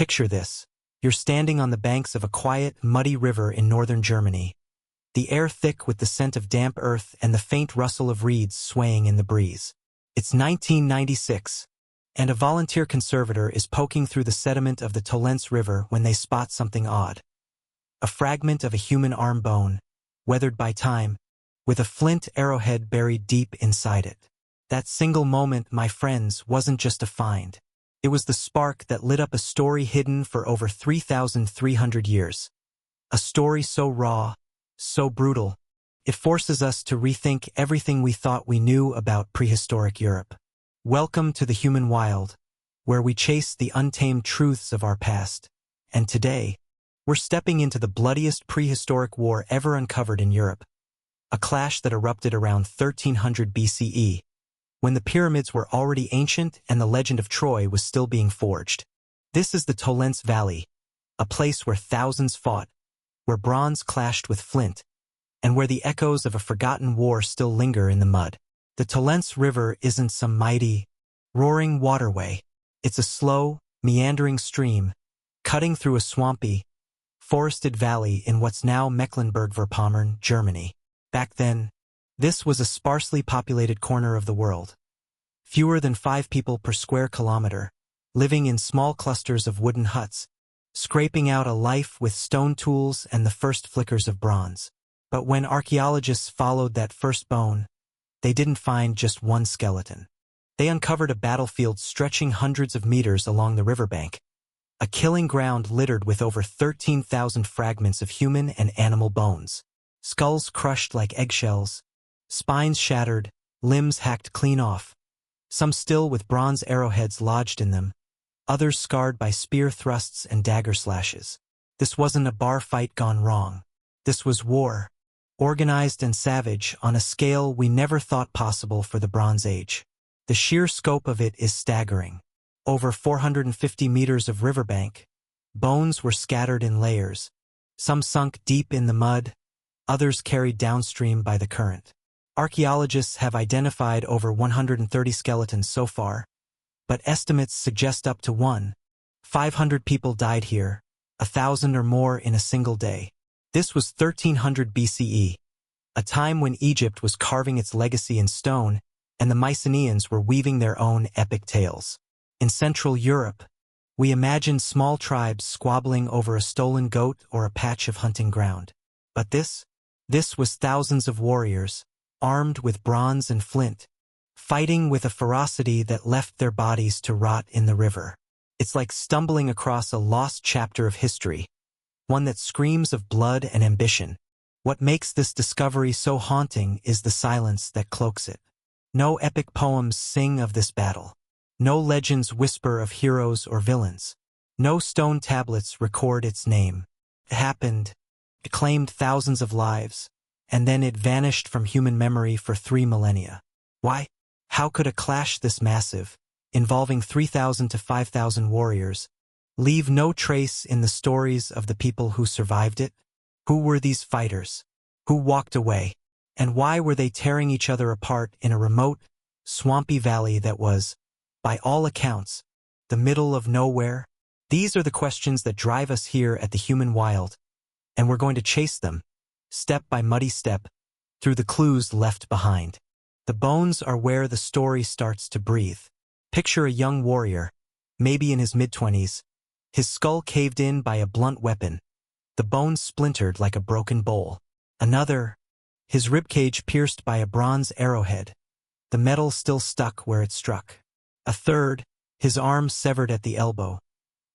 Picture this. You're standing on the banks of a quiet, muddy river in northern Germany. The air thick with the scent of damp earth and the faint rustle of reeds swaying in the breeze. It's 1996, and a volunteer conservator is poking through the sediment of the Tolense River when they spot something odd. A fragment of a human arm bone, weathered by time, with a flint arrowhead buried deep inside it. That single moment, my friends, wasn't just a find. It was the spark that lit up a story hidden for over 3,300 years. A story so raw, so brutal, it forces us to rethink everything we thought we knew about prehistoric Europe. Welcome to the human wild, where we chase the untamed truths of our past. And today, we're stepping into the bloodiest prehistoric war ever uncovered in Europe. A clash that erupted around 1300 BCE, when the pyramids were already ancient and the legend of Troy was still being forged. This is the Tolense Valley, a place where thousands fought, where bronze clashed with flint, and where the echoes of a forgotten war still linger in the mud. The Tolense River isn't some mighty, roaring waterway. It's a slow, meandering stream, cutting through a swampy, forested valley in what's now Mecklenburg-Vorpommern, Germany. Back then, this was a sparsely populated corner of the world. Fewer than 5 people per square kilometer, living in small clusters of wooden huts, scraping out a life with stone tools and the first flickers of bronze. But when archaeologists followed that first bone, they didn't find just one skeleton. They uncovered a battlefield stretching hundreds of meters along the riverbank, a killing ground littered with over 13,000 fragments of human and animal bones. Skulls crushed like eggshells, spines shattered, limbs hacked clean off, some still with bronze arrowheads lodged in them, others scarred by spear thrusts and dagger slashes. This wasn't a bar fight gone wrong. This was war, organized and savage on a scale we never thought possible for the Bronze Age. The sheer scope of it is staggering. Over 450 meters of riverbank, bones were scattered in layers, some sunk deep in the mud, others carried downstream by the current. Archaeologists have identified over 130 skeletons so far, but estimates suggest up to 500 people died here, 1,000 or more in a single day. This was 1300 BCE, a time when Egypt was carving its legacy in stone and the Mycenaeans were weaving their own epic tales. In Central Europe, we imagined small tribes squabbling over a stolen goat or a patch of hunting ground. But this was thousands of warriors, armed with bronze and flint, fighting with a ferocity that left their bodies to rot in the river. It's like stumbling across a lost chapter of history, one that screams of blood and ambition. What makes this discovery so haunting is the silence that cloaks it. No epic poems sing of this battle. No legends whisper of heroes or villains. No stone tablets record its name. It happened. It claimed thousands of lives, and then it vanished from human memory for 3 millennia. Why? How could a clash this massive, involving 3,000 to 5,000 warriors, leave no trace in the stories of the people who survived it? Who were these fighters? Who walked away? And why were they tearing each other apart in a remote, swampy valley that was, by all accounts, the middle of nowhere? These are the questions that drive us here at the Human Wild, and we're going to chase them, step by muddy step, through the clues left behind. The bones are where the story starts to breathe. Picture a young warrior, maybe in his mid-20s, his skull caved in by a blunt weapon, the bones splintered like a broken bowl. Another, his ribcage pierced by a bronze arrowhead, the metal still stuck where it struck. A third, his arm severed at the elbow,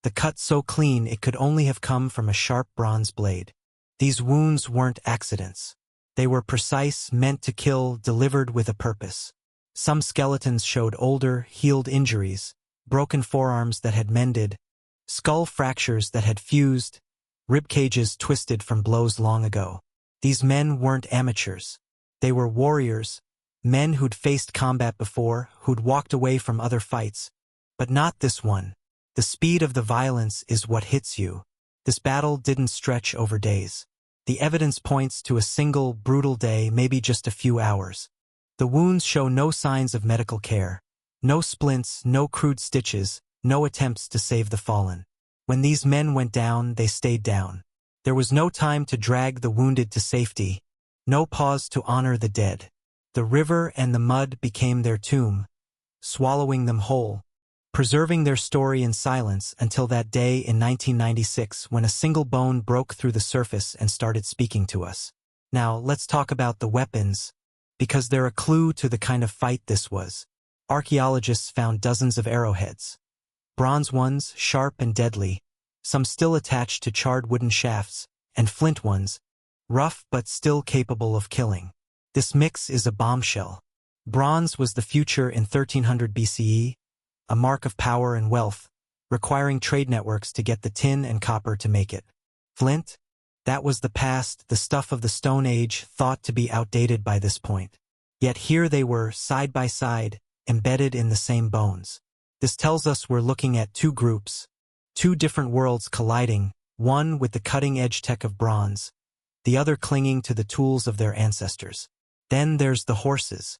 the cut so clean it could only have come from a sharp bronze blade. These wounds weren't accidents. They were precise, meant to kill, delivered with a purpose. Some skeletons showed older, healed injuries, broken forearms that had mended, skull fractures that had fused, ribcages twisted from blows long ago. These men weren't amateurs. They were warriors, men who'd faced combat before, who'd walked away from other fights. But not this one. The speed of the violence is what hits you. This battle didn't stretch over days. The evidence points to a single, brutal day, maybe just a few hours. The wounds show no signs of medical care. No splints, no crude stitches, no attempts to save the fallen. When these men went down, they stayed down. There was no time to drag the wounded to safety, no pause to honor the dead. The river and the mud became their tomb, swallowing them whole, preserving their story in silence until that day in 1996 when a single bone broke through the surface and started speaking to us. Now, let's talk about the weapons, because they're a clue to the kind of fight this was. Archaeologists found dozens of arrowheads. Bronze ones, sharp and deadly, some still attached to charred wooden shafts, and flint ones, rough but still capable of killing. This mix is a bombshell. Bronze was the future in 1300 BCE, a mark of power and wealth, requiring trade networks to get the tin and copper to make it. Flint? That was the past, the stuff of the Stone Age, thought to be outdated by this point. Yet here they were, side by side, embedded in the same bones. This tells us we're looking at two groups, two different worlds colliding, one with the cutting-edge tech of bronze, the other clinging to the tools of their ancestors. Then there's the horses.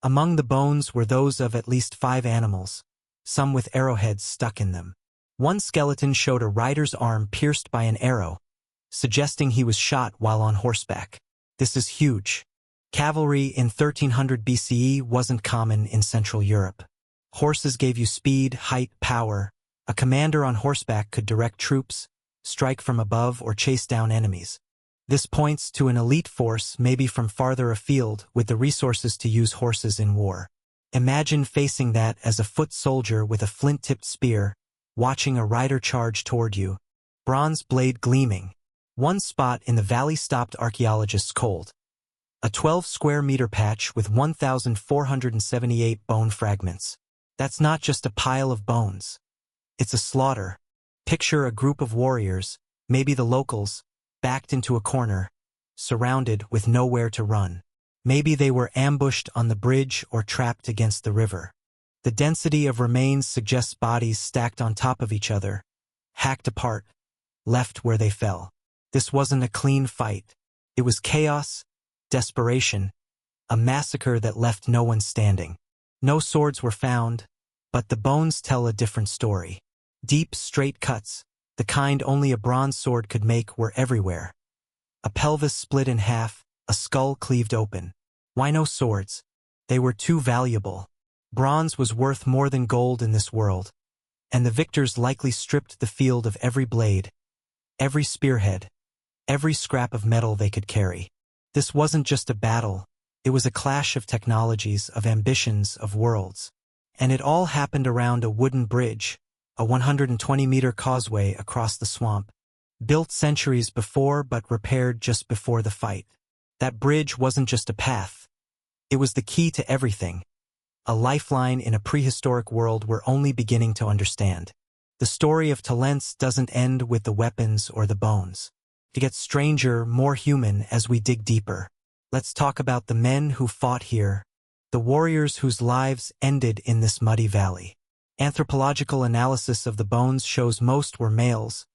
Among the bones were those of at least 5 animals, some with arrowheads stuck in them. One skeleton showed a rider's arm pierced by an arrow, suggesting he was shot while on horseback. This is huge. Cavalry in 1300 BCE wasn't common in Central Europe. Horses gave you speed, height, power. A commander on horseback could direct troops, strike from above, or chase down enemies. This points to an elite force, maybe from farther afield, with the resources to use horses in war. Imagine facing that as a foot soldier with a flint-tipped spear, watching a rider charge toward you, bronze blade gleaming. One spot in the valley stopped archaeologists cold. A 12-square-meter patch with 1,478 bone fragments. That's not just a pile of bones. It's a slaughter. Picture a group of warriors, maybe the locals, backed into a corner, surrounded with nowhere to run. Maybe they were ambushed on the bridge or trapped against the river. The density of remains suggests bodies stacked on top of each other, hacked apart, left where they fell. This wasn't a clean fight. It was chaos, desperation, a massacre that left no one standing. No swords were found, but the bones tell a different story. Deep, straight cuts, the kind only a bronze sword could make, were everywhere. A pelvis split in half, a skull cleaved open. Why no swords? They were too valuable. Bronze was worth more than gold in this world, and the victors likely stripped the field of every blade, every spearhead, every scrap of metal they could carry. This wasn't just a battle, it was a clash of technologies, of ambitions, of worlds. And it all happened around a wooden bridge, a 120-meter causeway across the swamp, built centuries before but repaired just before the fight. That bridge wasn't just a path. It was the key to everything, a lifeline in a prehistoric world we're only beginning to understand. The story of Tolense doesn't end with the weapons or the bones. It gets stranger, more human as we dig deeper. Let's talk about the men who fought here, the warriors whose lives ended in this muddy valley. Anthropological analysis of the bones shows most were males,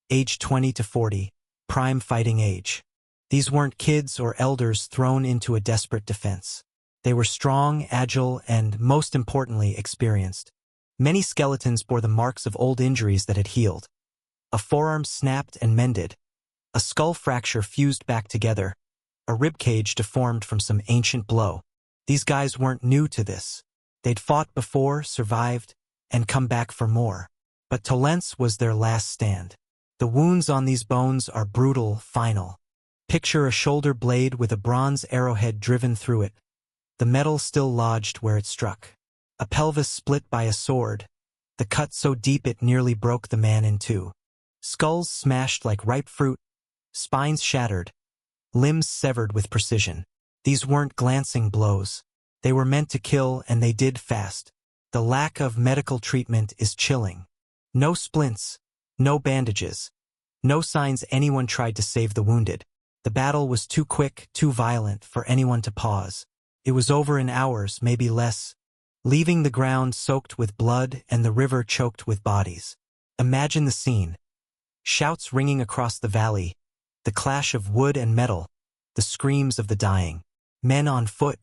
aged 20 to 40, prime fighting age. These weren't kids or elders thrown into a desperate defense. They were strong, agile, and, most importantly, experienced. Many skeletons bore the marks of old injuries that had healed. A forearm snapped and mended, a skull fracture fused back together, a ribcage deformed from some ancient blow. These guys weren't new to this. They'd fought before, survived, and come back for more. But Tolense was their last stand. The wounds on these bones are brutal, final. Picture a shoulder blade with a bronze arrowhead driven through it, the metal still lodged where it struck. A pelvis split by a sword, the cut so deep it nearly broke the man in two. Skulls smashed like ripe fruit, spines shattered, limbs severed with precision. These weren't glancing blows. They were meant to kill, and they did fast. The lack of medical treatment is chilling. No splints, no bandages, no signs anyone tried to save the wounded. The battle was too quick, too violent for anyone to pause. It was over in hours, maybe less, leaving the ground soaked with blood and the river choked with bodies. Imagine the scene. Shouts ringing across the valley, the clash of wood and metal, the screams of the dying. Men on foot,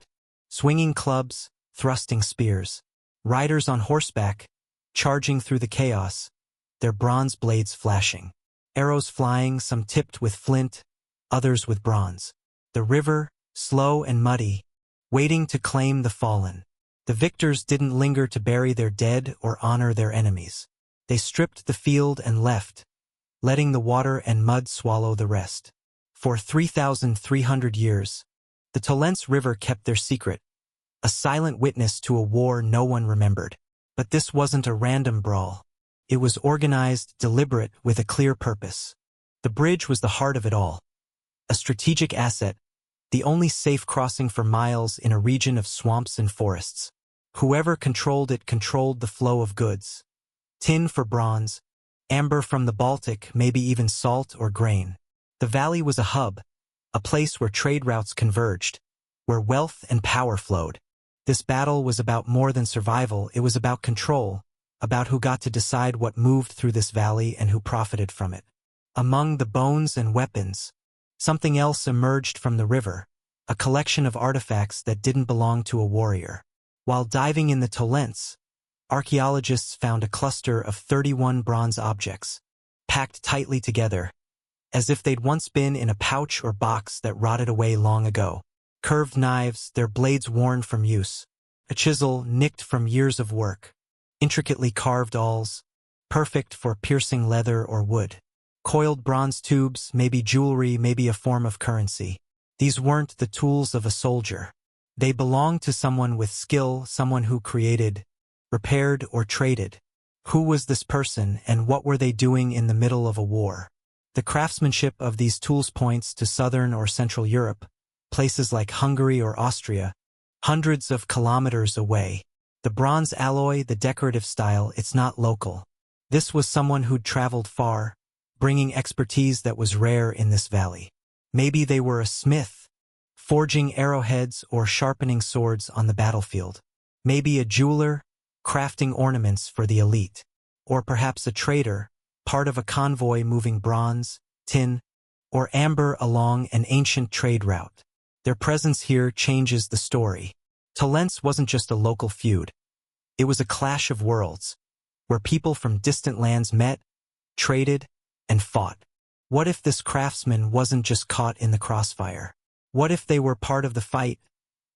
swinging clubs, thrusting spears. Riders on horseback, charging through the chaos. their bronze blades flashing. Arrows flying, some tipped with flint, others with bronze. The river, slow and muddy, waiting to claim the fallen. The victors didn't linger to bury their dead or honor their enemies. They stripped the field and left, letting the water and mud swallow the rest. For 3,300 years, the Tolense River kept their secret, a silent witness to a war no one remembered. But this wasn't a random brawl. It was organized, deliberate, with a clear purpose. The bridge was the heart of it all. A strategic asset, the only safe crossing for miles in a region of swamps and forests. Whoever controlled it controlled the flow of goods. Tin for bronze, amber from the Baltic, maybe even salt or grain. The valley was a hub, a place where trade routes converged, where wealth and power flowed. This battle was about more than survival, it was about control, about who got to decide what moved through this valley and who profited from it. Among the bones and weapons, something else emerged from the river, a collection of artifacts that didn't belong to a warrior. While diving in the Tolense, archaeologists found a cluster of 31 bronze objects, packed tightly together, as if they'd once been in a pouch or box that rotted away long ago. Curved knives, their blades worn from use. A chisel nicked from years of work. Intricately carved awls, perfect for piercing leather or wood. Coiled bronze tubes, maybe jewelry, maybe a form of currency. These weren't the tools of a soldier. They belonged to someone with skill, someone who created, repaired, or traded. Who was this person, and what were they doing in the middle of a war? The craftsmanship of these tools points to southern or central Europe, places like Hungary or Austria, hundreds of kilometers away. The bronze alloy, the decorative style, it's not local. This was someone who'd traveled far, bringing expertise that was rare in this valley. Maybe they were a smith, forging arrowheads or sharpening swords on the battlefield. Maybe a jeweler, crafting ornaments for the elite. Or perhaps a trader, part of a convoy moving bronze, tin, or amber along an ancient trade route. Their presence here changes the story. Tolense wasn't just a local feud. It was a clash of worlds, where people from distant lands met, traded, and fought. What if this craftsman wasn't just caught in the crossfire? What if they were part of the fight,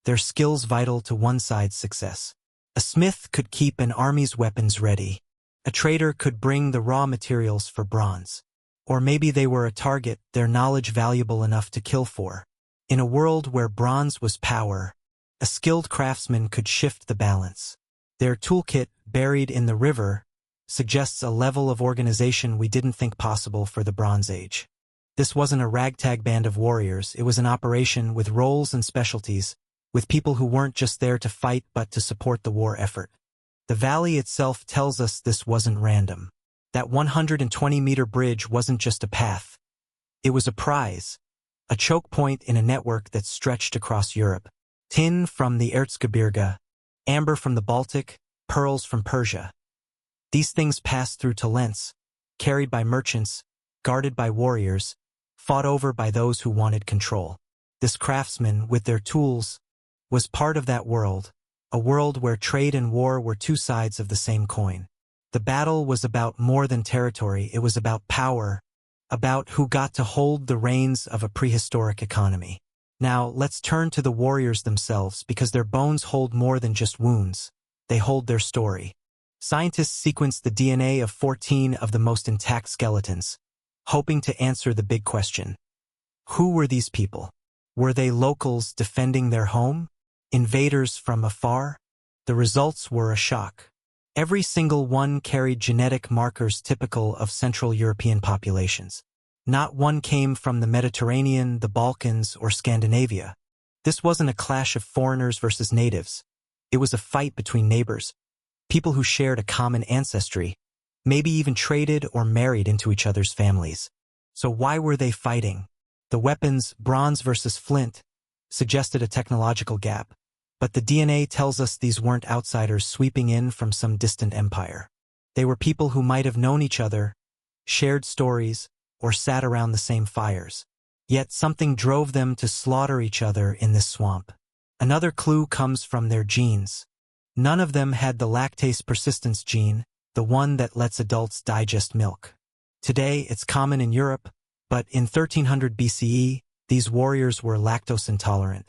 their skills vital to one side's success? A smith could keep an army's weapons ready. A trader could bring the raw materials for bronze. Or maybe they were a target, their knowledge valuable enough to kill for. In a world where bronze was power, a skilled craftsman could shift the balance. Their toolkit, buried in the river, suggests a level of organization we didn't think possible for the Bronze Age. This wasn't a ragtag band of warriors, it was an operation with roles and specialties, with people who weren't just there to fight but to support the war effort. The valley itself tells us this wasn't random. That 120-meter bridge wasn't just a path. It was a prize, a choke point in a network that stretched across Europe. Tin from the Erzgebirge, amber from the Baltic, pearls from Persia. These things passed through Tolense, carried by merchants, guarded by warriors, fought over by those who wanted control. This craftsman, with their tools, was part of that world, a world where trade and war were two sides of the same coin. The battle was about more than territory, it was about power, about who got to hold the reins of a prehistoric economy. Now, let's turn to the warriors themselves, because their bones hold more than just wounds. They hold their story. Scientists sequenced the DNA of 14 of the most intact skeletons, hoping to answer the big question. Who were these people? Were they locals defending their home? Invaders from afar? The results were a shock. Every single one carried genetic markers typical of Central European populations. Not one came from the Mediterranean, the Balkans, or Scandinavia. This wasn't a clash of foreigners versus natives. It was a fight between neighbors, people who shared a common ancestry, maybe even traded or married into each other's families. So why were they fighting? The weapons, bronze versus flint, suggested a technological gap, but the DNA tells us these weren't outsiders sweeping in from some distant empire. They were people who might have known each other, shared stories, or sat around the same fires. Yet something drove them to slaughter each other in this swamp. Another clue comes from their genes. None of them had the lactase persistence gene, the one that lets adults digest milk. Today, it's common in Europe, but in 1300 BCE, these warriors were lactose intolerant.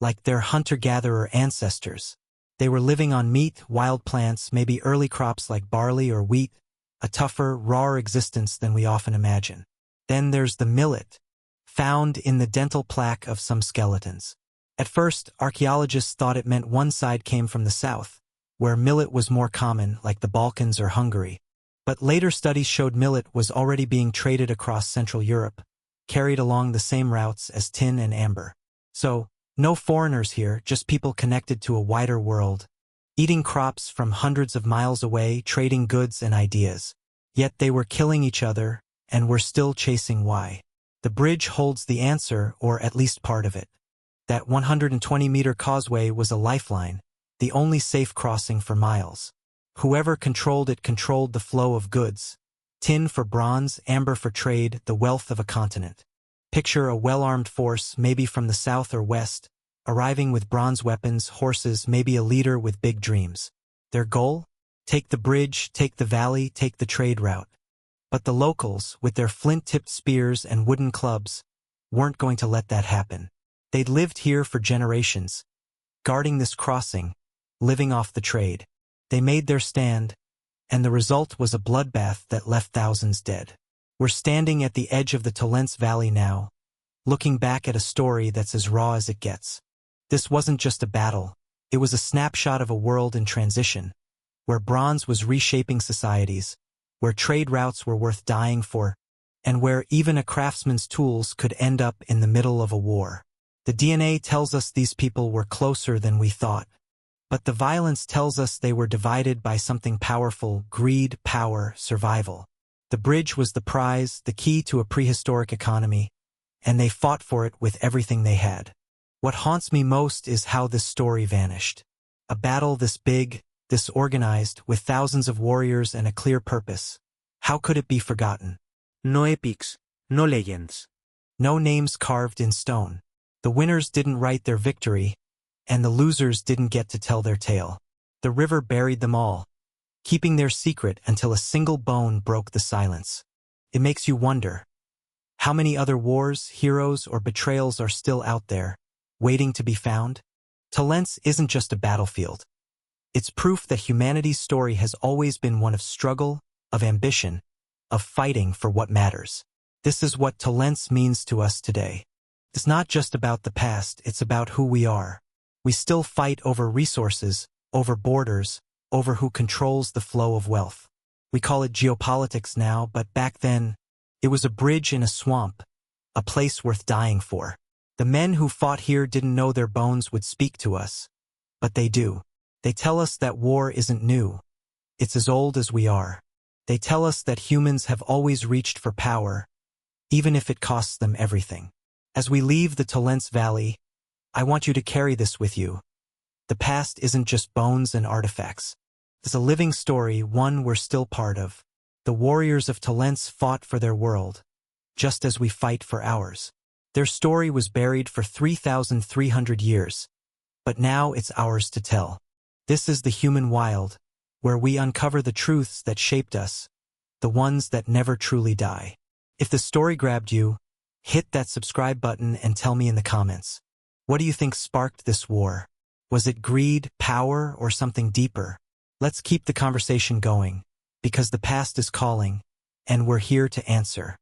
Like their hunter-gatherer ancestors, they were living on meat, wild plants, maybe early crops like barley or wheat, a tougher, rawer existence than we often imagine. Then there's the millet, found in the dental plaque of some skeletons. At first, archaeologists thought it meant one side came from the south, where millet was more common, like the Balkans or Hungary. But later studies showed millet was already being traded across Central Europe, carried along the same routes as tin and amber. So, no foreigners here, just people connected to a wider world, eating crops from hundreds of miles away, trading goods and ideas. Yet they were killing each other, and were still chasing why. The bridge holds the answer, or at least part of it. That 120-meter causeway was a lifeline, the only safe crossing for miles. Whoever controlled it controlled the flow of goods. Tin for bronze, amber for trade, the wealth of a continent. Picture a well-armed force, maybe from the south or west, arriving with bronze weapons, horses, maybe a leader with big dreams. Their goal? Take the bridge, take the valley, take the trade route. But the locals, with their flint-tipped spears and wooden clubs, weren't going to let that happen. They'd lived here for generations, guarding this crossing, living off the trade. They made their stand, and the result was a bloodbath that left thousands dead. We're standing at the edge of the Tolense Valley now, looking back at a story that's as raw as it gets. This wasn't just a battle, it was a snapshot of a world in transition, where bronze was reshaping societies, where trade routes were worth dying for, and where even a craftsman's tools could end up in the middle of a war. The DNA tells us these people were closer than we thought, but the violence tells us they were divided by something powerful: greed, power, survival. The bridge was the prize, the key to a prehistoric economy, and they fought for it with everything they had. What haunts me most is how this story vanished. A battle this big, this organized, with thousands of warriors and a clear purpose. How could it be forgotten? No epics, no legends. No names carved in stone. The winners didn't write their victory, and the losers didn't get to tell their tale. The river buried them all, keeping their secret until a single bone broke the silence. It makes you wonder, how many other wars, heroes, or betrayals are still out there, waiting to be found? Tolense isn't just a battlefield. It's proof that humanity's story has always been one of struggle, of ambition, of fighting for what matters. This is what Tolense means to us today. It's not just about the past, it's about who we are. We still fight over resources, over borders, over who controls the flow of wealth. We call it geopolitics now, but back then, it was a bridge in a swamp, a place worth dying for. The men who fought here didn't know their bones would speak to us, but they do. They tell us that war isn't new. It's as old as we are. They tell us that humans have always reached for power, even if it costs them everything. As we leave the Tolense Valley, I want you to carry this with you. The past isn't just bones and artifacts. It's a living story, one we're still part of. The warriors of Tolense fought for their world, just as we fight for ours. Their story was buried for 3,300 years, but now it's ours to tell. This is the human wild, where we uncover the truths that shaped us, the ones that never truly die. If the story grabbed you, hit that subscribe button and tell me in the comments. What do you think sparked this war? Was it greed, power, or something deeper? Let's keep the conversation going, because the past is calling, and we're here to answer.